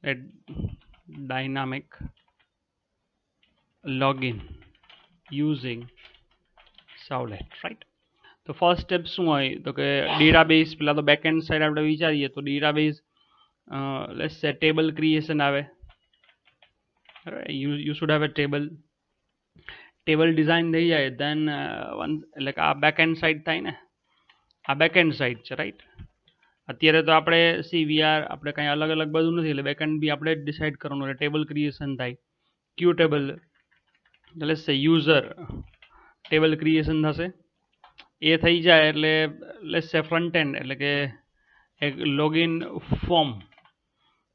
a dynamic login using Servlet, right? તો first step શું હોય તો કે ડેટાબેઝ પેલા તો બેક એન્ડ સાઈડ આપણે વિચારીએ તો ડેટાબેઝ લેટ્સ સે ટેબલ ક્રિએશન આવે. You should have a table design થઈ જાય દેન એટલે કે આ બેક એન્ડ સાઈડ થાય ને, આ બેક એન્ડ સાઈડ છે રાઈટ. અત્યારે તો આપણે આપણે કંઈ અલગ અલગ બધું નથી એટલે બેક એન્ડ બી આપણે ડિસાઇડ કરવાનું એટલે ટેબલ ક્રિએશન થાય. ક્યુ ટેબલ એટલે યુઝર ટેબલ ક્રિએશન થશે. એ થઈ જાય એટલે લેટ્સ સે ફ્રન્ટ એન્ડ એટલે કે એક લોગિન ફોર્મ,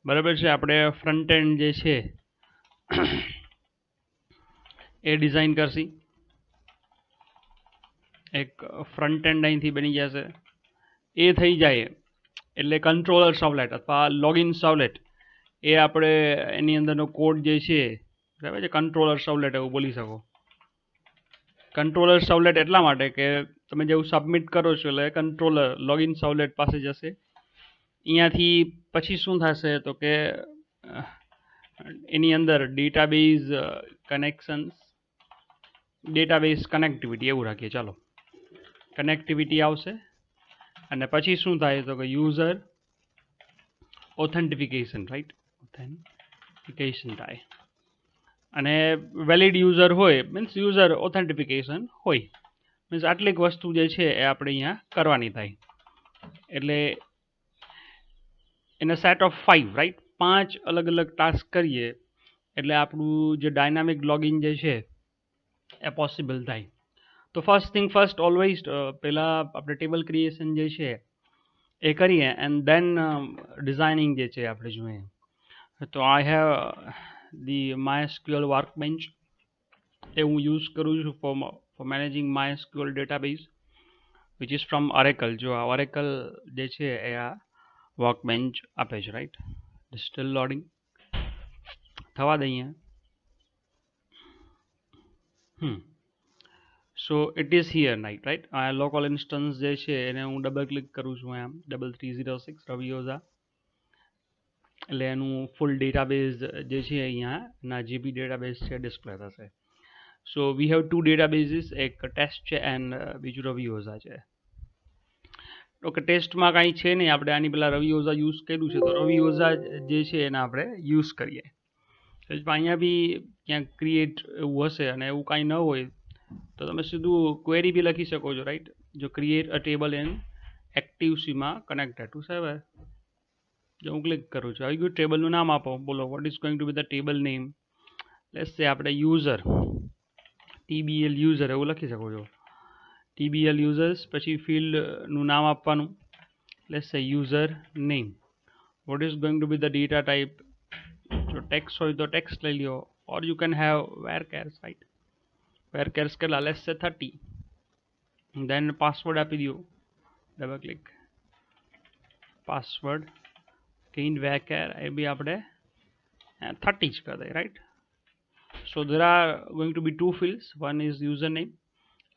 બરાબર છે. આપણે ફ્રન્ટ એન્ડ જે છે એ ડિઝાઇન કરશી. એક ફ્રન્ટ એન્ડ અહીંથી બની જશે. એ થઈ જાય એટલે કંટ્રોલર સર્વલેટ અથવા લોગિન સર્વલેટ એ આપણે એની અંદરનો કોડ જે છે બરાબર છે, કંટ્રોલર સર્વલેટ એવું બોલી શકો. કંટ્રોલર સર્વલેટ એટલા માટે કે તમે જેવું સબમિટ કરો છો એટલે કંટ્રોલર લોગિન સર્વલેટ પાસે જશે. અહીંયાથી પછી શું થશે તો કે એની અંદર ડેટાબેઝ કનેક્શન્સ, ડેટાબેઝ કનેક્ટિવિટી એવું રાખીએ ચાલો, કનેક્ટિવિટી આવશે. અને પછી શું થાય તો કે યુઝર ઓથેન્ટિફિકેશન, રાઈટ, ઓથેન્ટિફિકેશન થાય. અને વેલિડ યુઝર હોય મીન્સ યુઝર ઓથેન્ટિફિકેશન હોય મીન્સ આટલીક વસ્તુ જે છે એ આપણે અહીંયા કરવાની થાય. એટલે in a set of 5, right, 5 અલગ અલગ ટાસ્ક કરીએ એટલે આપણું જે ડાયનામિક લોગિન જે છે એ પોસિબલ થાય. તો ફર્સ્ટ થિંગ ફર્સ્ટ ઓલવેઝ પહેલાં આપણે ટેબલ ક્રિએશન જે છે એ કરીએ એન્ડ દેન ડિઝાઇનિંગ જે છે આપણે જોઈએ. તો I have the MySQL workbench એ હું યુઝ કરું છું for managing MySQL database which is from Oracle. જો આ ઓરેકલ જે છે એ આ વર્કબેન્ચ આપે છે, રાઈટ. સ્ટીલ લોડિંગ થવા દઈએ. So it is here night, right. આ લોકલ ઇન્સ્ટન્સ જે છે એને હું ડબલ ક્લિક કરું છું એમ 3306 રવિયોઝા એટલે એનું ફૂલ ડેટાબેઝ જે છે અહીંયા ના જીબી ડેટાબેઝ છે ડિસ્પ્લે થશે. સો વી હેવ 2 ડેટાબેઝીસ, એક ટેસ્ટ છે એન્ડ બીજું રવિયોઝા છે. ઓકે, ટેસ્ટમાં કાંઈ છે નહીં, આપણે આની પહેલાં રવિયોઝા યુઝ કર્યું છે તો રવિયોઝા જે છે એને આપણે યુઝ કરીએ. અહીંયા બી ક્યાંક ક્રિએટ એવું હશે અને એવું કાંઈ ન હોય તો તમે સીધું ક્વેરી બી લખી શકો છો, રાઈટ. જો create a table in active સીમાં કનેક્ટેડ ટુ સર્વર, જો હું ક્લિક કરું છું આવી ગયું. ટેબલનું નામ આપો, બોલો vote is going to be the table name. Let's સે આપણે યુઝર TBL યુઝર એવું લખી શકો છો. TBL યુઝર્સ પછી ફિલ્ડનું નામ આપવાનું, let's say user name. What is going to be the data type, જો ટેક્સ્ટ હોય તો ટેક્સ્ટ લઈ લ્યો or you can have varchars, right. Varchars કેટલા, લેટ્સ સે 30. દેન પાસવર્ડ આપી દો, double click, password can varchar એ બી આપણે 30 જ કરી દઈએ, right. So there are going to be 2 fields. One is user name.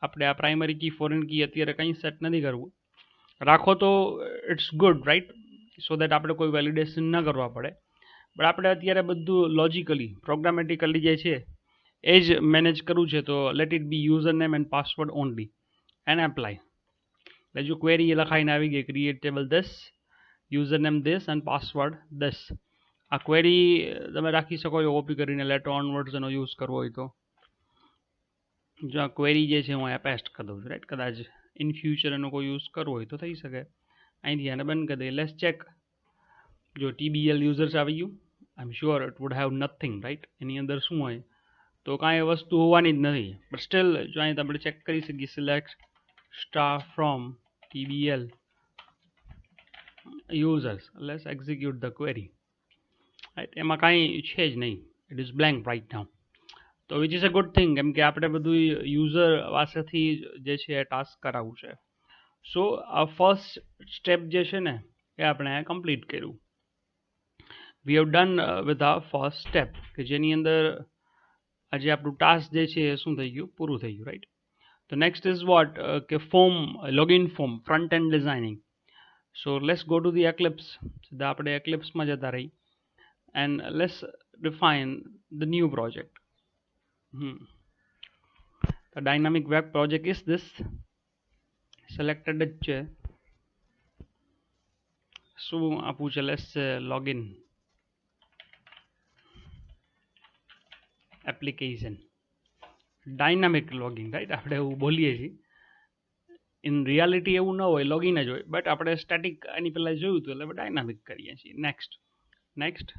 આપણે આ પ્રાઇમરી કી ફોરેન કી અત્યારે કંઈ સેટ નથી કરવું, રાખો તો it's good, right. So that આપણે કોઈ વેલિડેશન ન કરવા પડે. બટ આપણે અત્યારે બધું લોજિકલી પ્રોગ્રામેટિકલી જે છે એ જ મેનેજ કરવું છે તો let it be user name and password only and apply. એટલે જો ક્વેરી એ લખાઈને આવી ગઈ create table this, user name this and password this. આ ક્વેરી તમે રાખી શકો છો કોપી કરીને લેટર ઓનવર્ડ્સ એનો યુઝ કરવો હોય તો. જો આ ક્વેરી જે છે હું અહીંયા પેસ્ટ કરી દઉં છું, રાઈટ. કદાચ ઇન ફ્યુચર એનો કોઈ યુઝ કરવો હોય તો થઈ શકે. અહીંથી આને બંધ કરી દઈએ. Let's check. જો TBL યુઝર્સ આવી ગયું, I am sure it would have nothing, right. એની અંદર શું હોય તો કાંઈ વસ્તુ હોવાની જ નથી. બટ સ્ટીલ જો અહીં આપણે ચેક કરી શકીએ select star from TBL users, let's execute the query, right. એમાં કાંઈ છે જ નહીં, it is blank right now. તો which is a good thing, કેમ કે આપણે બધું યુઝર પાસેથી જે છે એ ટાસ્ક કરાવવું છે. સો આ ફર્સ્ટ સ્ટેપ જે છે ને એ આપણે કમ્પ્લીટ કર્યું. વી હેવ ડન વિથ આ ફર્સ્ટ સ્ટેપ કે જેની અંદર આજે આપણું ટાસ્ક જે છે એ શું થઈ ગયું, પૂરું થઈ ગયું, રાઈટ. તો નેક્સ્ટ ઇઝ વોટ કે form, login form, front end designing. So let's go to the Eclipse. સીધા આપણે એક્લિપ્સમાં જતા રહી and let's define the new project. The dynamic web project is this. Selected જ છે. શું આપવું છે? Let's say login application dynamic login, right? આપણે એવું બોલીએ છીએ. ઇન રિયાલિટી એવું ન હોય, લોગિન જ હોય, બટ આપણે સ્ટેટિક એની પહેલાં જોયું હતું એટલે ડાયનામિક કરીએ છીએ. Next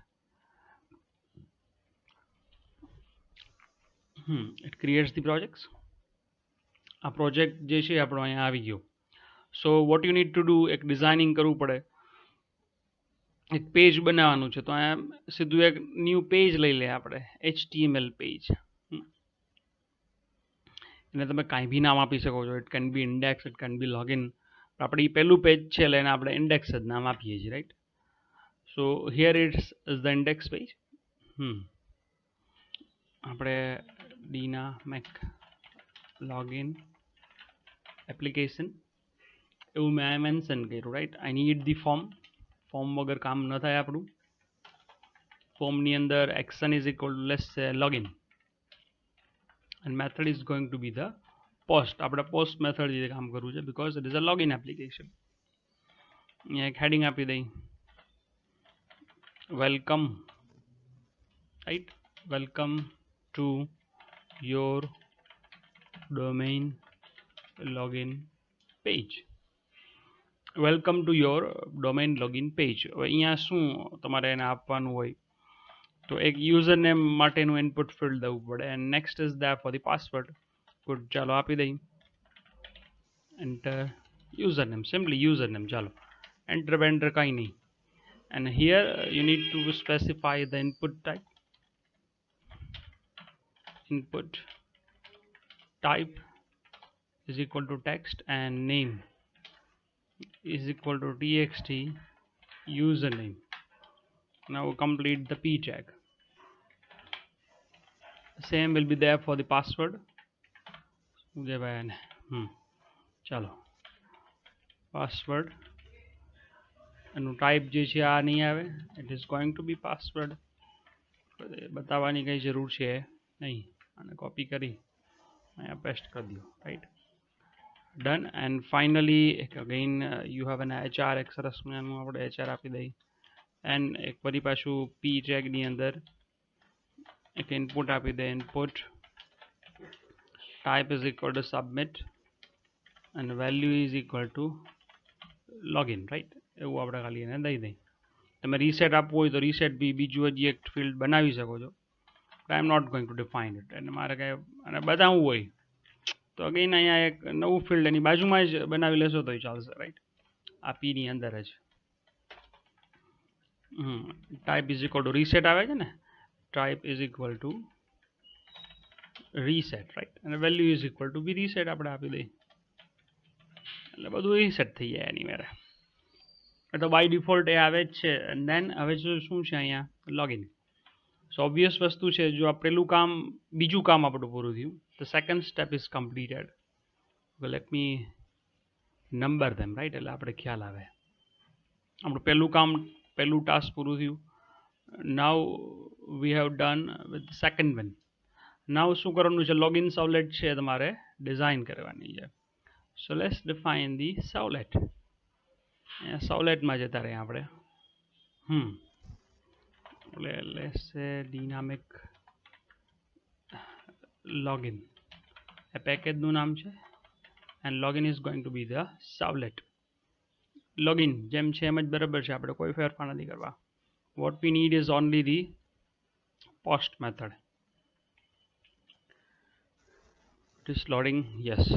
it creates the projects. આ પ્રોજેક્ટ જે છે આપણો અહીંયા આવી ગયો. So what you need to do, એક ડિઝાઇનિંગ કરવું પડે, એક પેજ બનાવવાનું છે. તો અહીંયા સીધું એક ન્યૂ પેજ લઈ લે આપણે, HTML પેજ. એને તમે કાંઈ બી નામ આપી શકો છો. It can be index, it can be login. આપણે એ પહેલું પેજ છે એટલે એને આપણે ઇન્ડેક્સ જ નામ આપીએ છીએ, right? So here it's is the index page. આપણે ડીનામેક લોગિન એપ્લિકેશન એવું મેં મેન્શન કર્યું, right? I need the form વગર કામ ન થાય આપણું. ફોર્મની અંદર action is equal to let's say login and method is going to be the post. આપણે પોસ્ટ મેથડ જે કામ કરવું છે because it is a login application. અહીંયા એક હેડિંગ આપી દઈ, welcome, right? Welcome to your domain login page. Welcome to your domain login page. હવે અહીંયા શું તમારે એને આપવાનું હોય? તો એક યુઝર નેમ માટેનું ઇનપુટ ફિલ્ડ દેવું પડે. And next is there for the password. Good, ચાલો આપી દઈ enter user name, simply user name. ચાલો એન્ટર બેન્ટર કંઈ નહીં. And here you need to specify the input type. Input type is equal to text and name is equal to txt username. Now complete the p tag. Same will be there for the password. ચાલો password એનું type જે છે આ નહીં આવે. It is going to be password. બતાવવાની કંઈ જરૂર છે નહીં. અને કોપી કરી અહીંયા પેસ્ટ કરી દો, right? Done. And finally again you have an HR. એક સરસ મજાનું આપણે HR આપી દઈ. એન્ડ એક ફરી પાછું પી ટેગની અંદર એક ઇનપુટ આપી દે. Input type is equal to submit અને value is equal to login, right? એવું આપણે ખાલી એને દઈ દઈ. તમે રીસેટ આપવું હોય તો રીસેટ બી બીજું હજી એક ફિલ્ડ બનાવી શકો છો. I am not going to define it. અને મારે કાંઈ અને બતાવવું હોય તો અગેઇન અહીંયા એક નવું ફિલ્ડ એની બાજુમાં જ બનાવી લેશો તો ચાલશે, રાઈટ? આ પીની અંદર જ type is equal to reset આવે છે ને, type is equal to reset, right? અને value is equal to be reset આપણે આપી દઈએ એટલે બધું રીસેટ થઈ જાય એની મેરે. તો બાય ડિફોલ્ટ એ આવે જ છે. એન્ડ દેન હવે શું છે અહીંયા? લોગિન. સો ઓબ્વિયસ વસ્તુ છે, જો આ પેલું કામ, બીજું કામ આપણું પૂરું થયું, the second step is completed. Let me number them, right? એટલે આપણે ખ્યાલ આવે. આપણું પહેલું ટાસ્ક પૂરું થયું. Now we have done with second one. Now શું કરવાનું છે? લોગિન સર્વલેટ છે તમારે ડિઝાઇન કરવાની છે. So let's define the servlet. અહીંયા સર્વલેટમાં જતા રહીએ આપણે. એટલે લેટ્સ સે ડિનામિક લોગિન એ પેકેજનું નામ છે. And login is going to be the servlet. Login જેમ છે એમ જ બરાબર છે, આપણે કોઈ ફેરફાર નથી કરવા. What we need is only the post method. It is loading. Yes,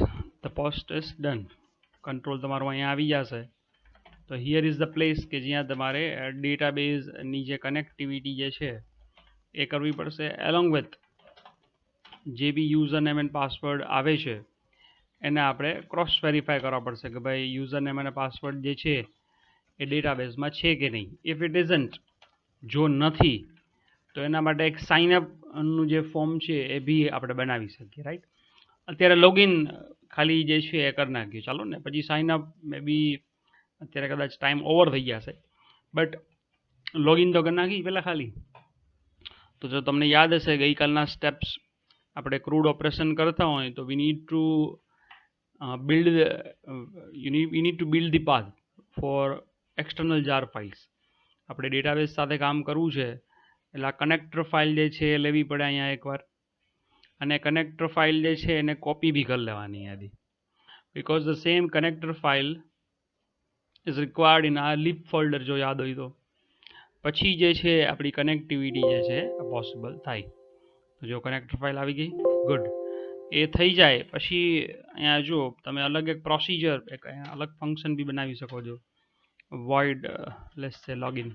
the post is done. Control તમારું અહીંયા આવી જશે. તો હિયર ઇઝ ધ પ્લેસ કે જ્યાં તમારે ડેટાબેઝની જે કનેક્ટિવિટી જે છે એ કરવી પડશે. એલોંગ વિથ જે બી યુઝર નેમ એન્ડ પાસવર્ડ આવે છે એને આપણે ક્રોસ વેરીફાઈ કરવા પડશે કે ભાઈ યુઝર નેમ અને પાસવર્ડ જે છે એ ડેટાબેઝમાં છે કે નહીં. ઇફ ઇટ ઇઝન્ટ, જો નથી તો એના માટે એક સાઇનઅપનું જે ફોર્મ છે એ બી આપણે બનાવી શકીએ, રાઈટ? અત્યારે લોગિન ખાલી જે છે એ કરી નાખીએ, ચાલો ને. પછી સાઇનઅપ મે બી અત્યારે કદાચ ટાઈમ ઓવર થઈ જશે, બટ લોગિન તો કરી નાખી પહેલાં ખાલી. તો જો તમને યાદ હશે ગઈકાલના સ્ટેપ્સ આપણે ક્રૂડ ઓપરેશન કરતા હોય તો we need to build we need to build the path for external jar files. આપણે ડેટાબેઝ સાથે કામ કરવું છે એટલે આ કનેક્ટર ફાઇલ જે છે એ લેવી પડે અહીંયા એકવાર, અને કનેક્ટર ફાઇલ જે છે એને કોપી બી કરી લેવાની હતી, because the same connector file is required in our lib folder જો યાદ હોય તો. પછી જે છે આપણી કનેક્ટિવિટી જે છે પોસિબલ થાય. તો જો કનેક્ટર ફાઇલ આવી ગઈ, ગુડ. એ થઈ જાય પછી અહીંયા જો તમે અલગ એક પ્રોસિજર એક અલગ ફંક્શન બી બનાવી શકો છો, void લેટ્સ સે login.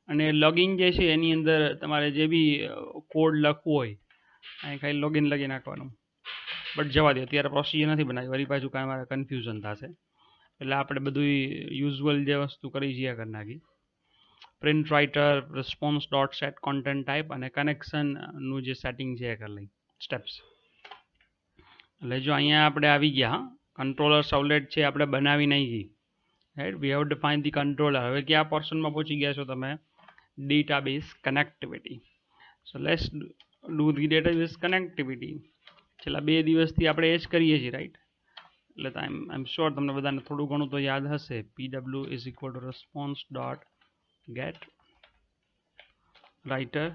અને લોગિન જે છે એની અંદર તમારે જે બી કોડ લખવું હોય અહીં ખાલી લોગિન લખી નાખવાનું. બટ જવા દે, અત્યારે પ્રોસિજર નથી બનાવી, વળી પાછું કાંઈ મારે કન્ફ્યુઝન થશે, એટલે આપણે બધું યુઝ્યુઅલ જે વસ્તુ કરી છીએ કરી નાખી. Print writer, response dot set content type અને કનેક્શનનું જે સેટિંગ છે એ કરી લઈ સ્ટેપ્સ. એટલે જો અહીંયા આપણે આવી ગયા, કંટ્રોલર સર્વલેટ છે આપણે બનાવી નહીં ગઈ, right. We have define the controller. હવે કયા પોર્શનમાં પહોંચી ગયા છો તમે? Database connectivity. So let's do the database connectivity. છેલ્લા 2 દિવસથી આપણે એ જ કરીએ છીએ, રાઈટ. એટલે આઈ એમ શ્યોર તમને બધાને થોડું ઘણું તો યાદ હશે. pw is equal two response dot get writer,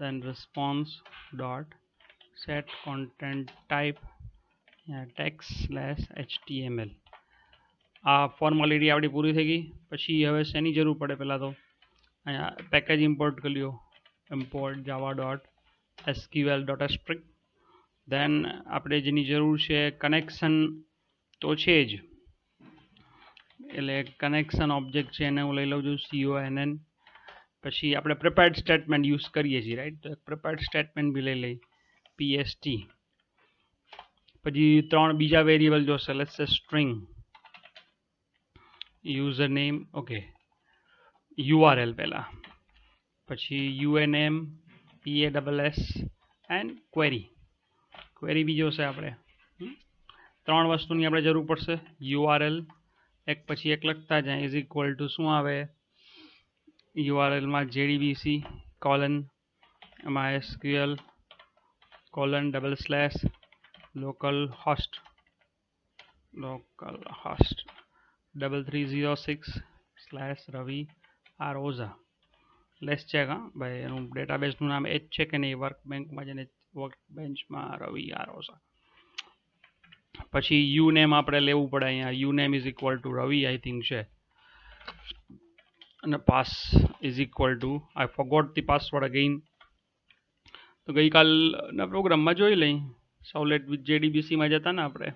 then response dot set content type text/html. આ ફોર્માલિટી આપણી પૂરી થઈ ગઈ. પછી હવે શેની જરૂર પડે? પહેલાં તો અહીંયા પેકેજ ઇમ્પોર્ટ કરી લ્યો, import java dot sql dot strict. દેન આપણે જેની જરૂર છે કનેક્શન તો છે જ, એટલે કનેક્શન ઓબ્જેક્ટ છે એને હું લઈ લઉં છું CONN. પછી આપણે પ્રિપેર્ડ સ્ટેટમેન્ટ યુઝ કરીએ છીએ, રાઈટ. તો પ્રિપેર્ડ સ્ટેટમેન્ટ બી લઈ લઈ PST. પછી 3 બીજા વેરિયેબલ જોશે, લેટ્સ સે string, user name, okay, URL પહેલાં, પછી UNAM, PASS એન્ડ ક્વેરી બી જોશે આપણે. 3 વસ્તુની આપણે જરૂર પડશે. URL એક પછી એક લખતા જાય, ઇઝ ઇક્વલ ટુ શું આવે URLમાં JDBC MySQL // localhost 3306/Ravi Arosa. Let's check. હા ભાઈ, એનું ડેટાબેઝનું નામ એ જ છે કે નહીં? વર્કબેન્કમાં જઈને વર્કબેન્ચમાં રવિ આરોસા. પછી યુનેમ આપણે લેવું પડે અહીંયા. Uname is equal to Ravi I think છે, અને pass is equal to I forgot the password again. તો ગઈકાલના પ્રોગ્રામમાં જોઈ લઈ. સર્વલેટ વિથ JDBCમાં જતા ને આપણે.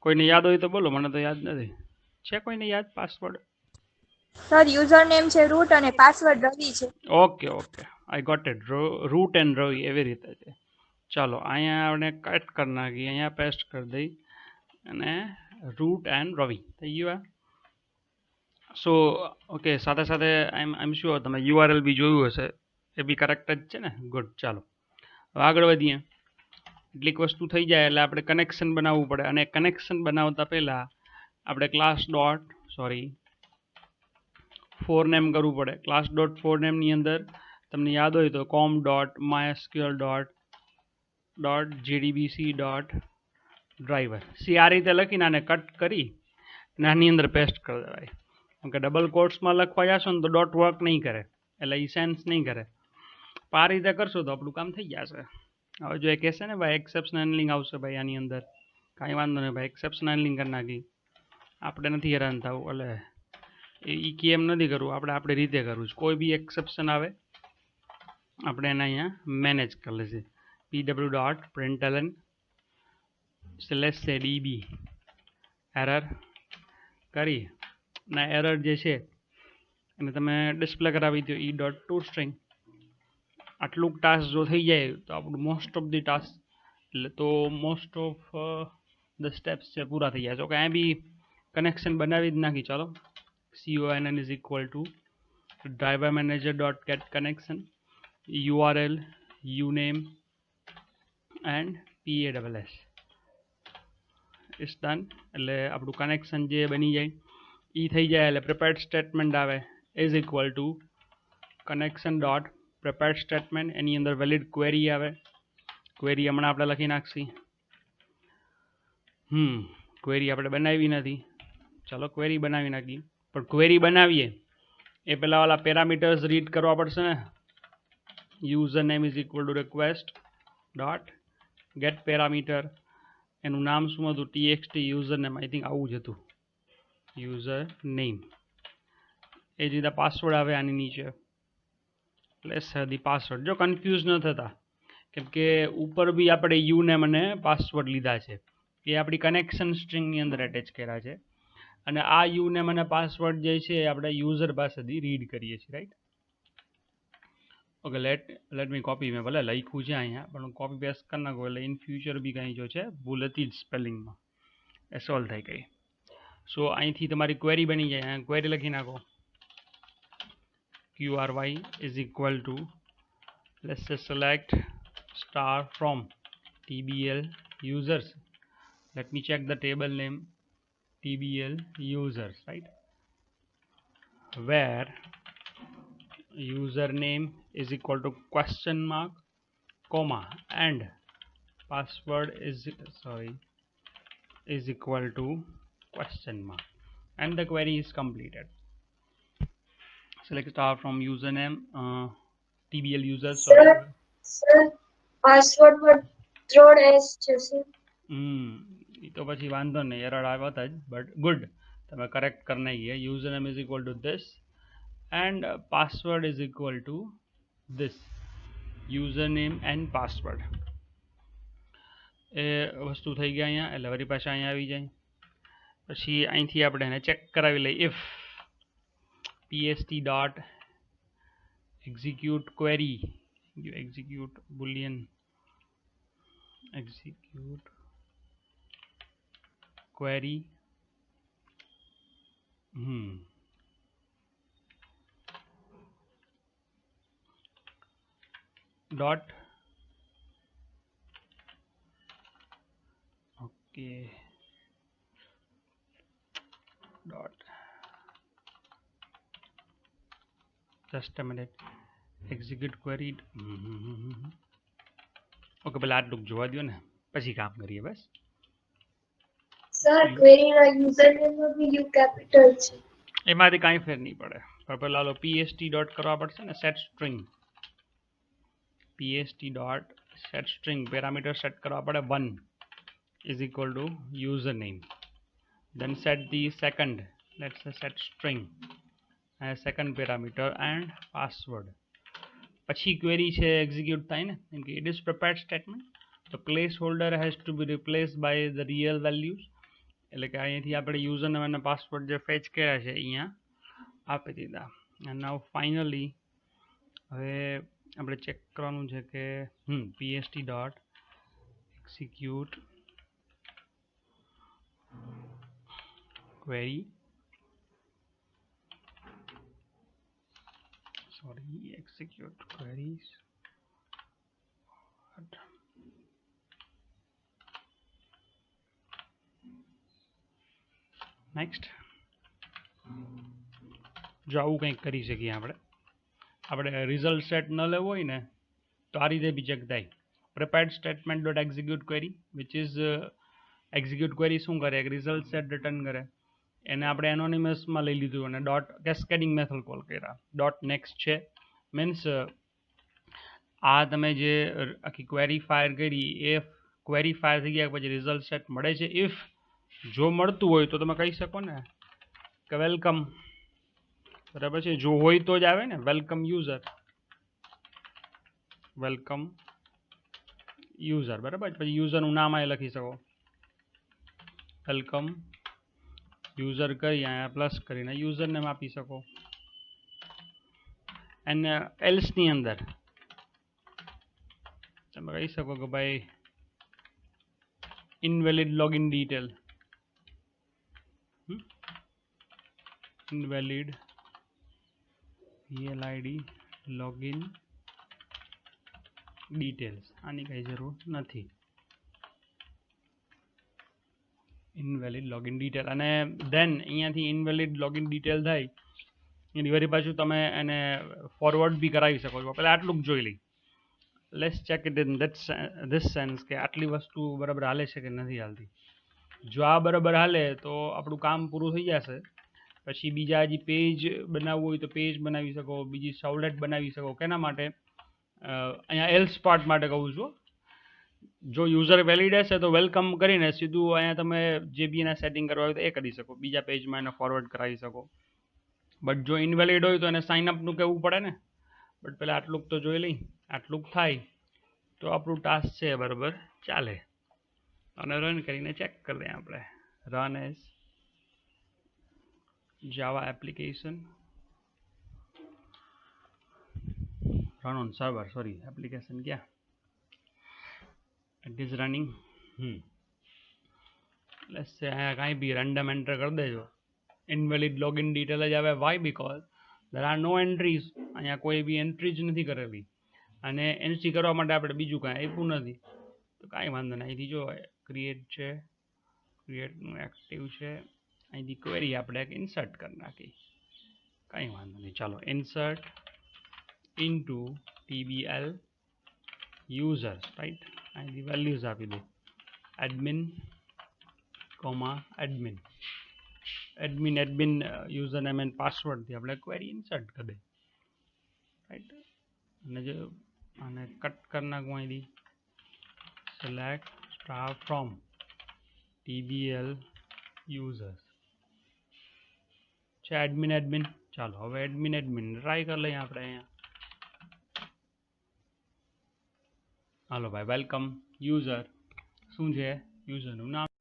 કોઈને યાદ હોય તો બોલો, મને તો યાદ નથી. છે કોઈને યાદ પાસવર્ડ? સર યુઝર નેમ છે રૂટ અને પાસવર્ડ રવિ છે. Okay okay, I got it. Root and Ravi એવી રીતે છે. ચાલો અહીંયા આપણે કટ કરી નાખીએ, અહીંયા પેસ્ટ કરી દઈ અને રૂટ એન્ડ રવિ થઈ ગયું. સો ઓકે, સાથે સાથે આઈ એમ શ્યોર તમે URL બી જોયું હશે, એ બી કરેક્ટ જ છે ને? ગુડ. ચાલો હવે આગળ વધીએ. એટલીક વસ્તુ થઈ જાય એટલે આપણે કનેક્શન બનાવવું પડે, અને કનેક્શન બનાવતા પહેલાં આપણે ક્લાસ ડોટ ફોરનેમ કરવું પડે. ક્લાસ ડોટ ફોરનેમની અંદર તમને યાદ હોય તો com dot mysql dot JDBC dot driver C આ રીતે લખીને આને કટ કરી અને આની અંદર પેસ્ટ કરી દેવાય. કેમ કે ડબલ કોટ્સમાં લખવા જશો ને તો ડોટ વર્ક નહીં કરે, એટલે એ સેન્સ નહીં કરે. આ રીતે કરશો તો આપણું કામ થઈ જશે. હવે જો એ કહેશે ને ભાઈ એક્સેપ્શન હેન્ડલિંગ આવશે ભાઈ આની અંદર, કાંઈ વાંધો નહીં ભાઈ, એક્સેપ્શન હેન્ડલિંગ કરી નાખી. આપણે નથી હેરાન થવું, એટલે એ કેમ નથી કરવું, આપણે આપણી રીતે કરવું છે. કોઈ બી એક્સેપ્શન આવે આપણે એને અહીંયા મેનેજ કરી લઈશું. pw dot println /db error કરી અને એરર જે છે એને તમે ડિસ્પ્લે કરાવી દો e.toString. આટલું ટાસ્ક જો થઈ જાય તો આપણું મોસ્ટ ઓફ ધી ટાસ્ક, એટલે તો મોસ્ટ ઓફ ધ સ્ટેપ્સ છે પૂરા થઈ જાય. તો કે અહીં બી કનેક્શન બનાવી જ નાખી. ચાલો CONN is equal to driver manager dot get connection, URL, UNAME and PASS is done. એટલે આપણું કનેક્શન જે બની જાય. એ થઈ જાય એટલે પ્રિપેર્ડ સ્ટેટમેન્ટ આવે is equal to connection dot prepared statement, એની અંદર વેલિડ ક્વેરી આવે. ક્વેરી હમણાં આપણે લખી નાખશી. ક્વેરી આપણે બનાવી નથી, ચલો ક્વેરી બનાવી નાખી. પણ ક્વેરી બનાવીએ એ પહેલાં વાળા પેરામીટર્સ રીડ કરવા પડશે ને. User name is equal to request dot get parameter, એનું નામ શું હતું, txt user name, I think આવું જ હતું, યુઝર નેમ. એ જ રીતે પાસવર્ડ આવે આની નીચે, પ્લેસ ધી પાસવર્ડ. જો કન્ફ્યુઝ ન થતા, કેમ કે ઉપર બી આપણે યુ નેમ અને પાસવર્ડ લીધા છે, એ આપણી કનેક્શન સ્ટ્રિંગની અંદર એટેચ કર્યા છે, અને આ યુ નેમ અને પાસવર્ડ જે છે એ આપણે યુઝર પાસેથી રીડ કરીએ છીએ, right. Okay, let me copy. મેં ભલે લખ્યું છે અહીંયા, પણ હું કોપી પેસ્ટ કરી નાખું એટલે ઇન ફ્યુચર બી કંઈ જો છે ભૂલ હતી જ સ્પેલિંગમાં એ સોલ્વ થઈ ગઈ. સો અહીંથી તમારી ક્વેરી બની જાય. અહીંયા ક્વેરી લખી નાખો, QRY is equal to, let's say select star from TBL users. Let me check the table name TBL users, right, where username is equal to question mark comma and password is equal to question mark, and the query is completed. Select star from username TBL users. Sir password પર ત્રણ S છે sir. એ તો પછી વાંધો નહીં, error આવ્યા જ, but good તમે કરેક્ટ કરી નાખીએ. User name is equal to this and password is equal to this. User name and password એ વસ્તુ થઈ ગયા અહીંયા, એટલે વળી પાછા અહીંયા આવી જાય. પછી અહીંથી આપણે એને ચેક કરાવી લઈએ. If pst dot execute query, you execute boolean execute query dot okay dot just a minute execute query. Okay, પેલા આટલું જોવા દો ને, પછી કામ કરીએ બસ. સર ક્વેરીના યુઝર નેમમાં બી યુ કેપિટલ છે. એમાંથી કાંઈ ફેર નહીં પડે, પણ પહેલાં લો pst ડોટ કરવા પડશે ને, set string. pst dot set string parameter set કરવા પડે. 1 is equal to username, then set the second, let's say set string as second parameter and password. પછી ક્વેરી છે એક્ઝિક્યુટ થાય ને, કેમ કે ઇટ ઇઝ પ્રિપેર્ડ સ્ટેટમેન્ટ, તો placeholder has to be replace by the real values. એટલે કે અહીંયાથી આપણે યુઝર નેમ અને પાસવર્ડ જે ફેચ કર્યા છે અહીંયા આપી દીધા. એન્ડ નાઉ ફાઇનલી હવે આપણે ચેક કરવાનું છે કે pst dot execute query, execute queries. Next જો આવું કંઈક કરી શકીએ આપણે રિઝલ્ટ સેટ ન લેવો હોય ને તો આ રીતે બી ચેક થાય. Prepared statement dot execute query which is execute query શું કરે, એક રિઝલ્ટ સેટ રિટર્ન કરે. એને આપણે એનોનિમસમાં લઈ લીધું અને ડોટ કેસ્કેડિંગ મેથડ કોલ કર્યા. ડોટ નેક્સ્ટ છે મીન્સ આ તમે જે આખી ક્વેરી ફાયર કરી એ ક્વેરી ફાયર થઈ ગયા પછી રિઝલ્ટ સેટ મળે છે. ઇફ જો મળતું હોય તો તમે કહી શકો ને કે વેલકમ, બરાબર છે. જો હોય તો જ આવે ને, વેલકમ યુઝર, વેલકમ યુઝર, બરાબર. પછી યુઝરનું નામ અહીં લખી શકો, વેલકમ યુઝર કરી અહીંયા પ્લસ કરીને યુઝર નેમ આપી શકો. અને એલ્સની અંદર તમે કહી શકો કે ભાઈ invalid login detail, invalid PLID login details, આની કઈ જરૂર નથી. ઇનવેલિડ લોગિન ડિટેલ, અને ધેન અહીંયાથી ઇનવેલિડ લોગિન ડિટેલ થાય એની વળી પાછું તમે એને ફોરવર્ડ બી કરાવી શકો છો. પહેલાં આટલું જ જોઈ લઈ. Let's check it in this sense કે આટલી વસ્તુ બરાબર હાલે છે કે નથી હાલતી. જો આ બરાબર હાલે તો આપણું કામ પૂરું થઈ જશે. પછી બીજા હજી પેજ બનાવવું હોય તો પેજ બનાવી શકો, બીજી સવલેટ બનાવી શકો. કેના માટે? અહીંયા એલ્સ પાર્ટ માટે કહું છું. જો યુઝર વેલિડ હશે તો વેલકમ કરીને સીધું અહીંયા તમે જે બી એના સેટિંગ કરવા હોય તો એ કરી શકો, બીજા પેજમાં એને ફોરવર્ડ કરાવી શકો. બટ જો ઇનવેલિડ હોય તો એને સાઇનઅપનું કહેવું પડે ને. બટ પહેલાં આટલુંક તો જોઈ લઈ. આટલુંક થાય તો આપણું ટાસ્ક છે બરાબર ચાલે. અને રન કરીને ચેક કરી લઈએ આપણે. Run as Java application, run on server, sorry application ક્યાં, ઇટ ઇઝ રનિંગ. લેટ્સ સે અહીંયા કાંઈ બી રેન્ડમ એન્ટર કરી દેજો. ઇનવેલિડ લોગિન ડિટેલ જ આવે. Why? Because there are no entries. અહીંયા કોઈ બી એન્ટ્રી જ નથી કરેલી, અને એન્ટ્રી કરવા માટે આપણે બીજું કાંઈ આપ્યું નથી. તો કાંઈ વાંધો નહીં. અહીંથી જો ક્રિએટ છે, ક્રિએટનું એક્ટિવ છે, અહીંથી ક્વેરી આપણે એક ઇન્સર્ટ કરી નાખી. કાંઈ વાંધો નહીં. ચાલો insert into TBL users, right. અહીંથી વેલ્યુઝ આપી દે admin comma admin. Admin user name and પાસવર્ડથી આપણે ક્વેરી ઇન્સર્ટ કરી દે, રાઈટ. અને જો આને કટ કરી નાખું અહીંથી, select star from TBL users છે એડમિન. ચાલો હવે એડમિન ટ્રાય કરી લઈએ આપણે અહીંયા. હાલો ભાઈ, વેલકમ યુઝર. શું છે યુઝરનું નામ?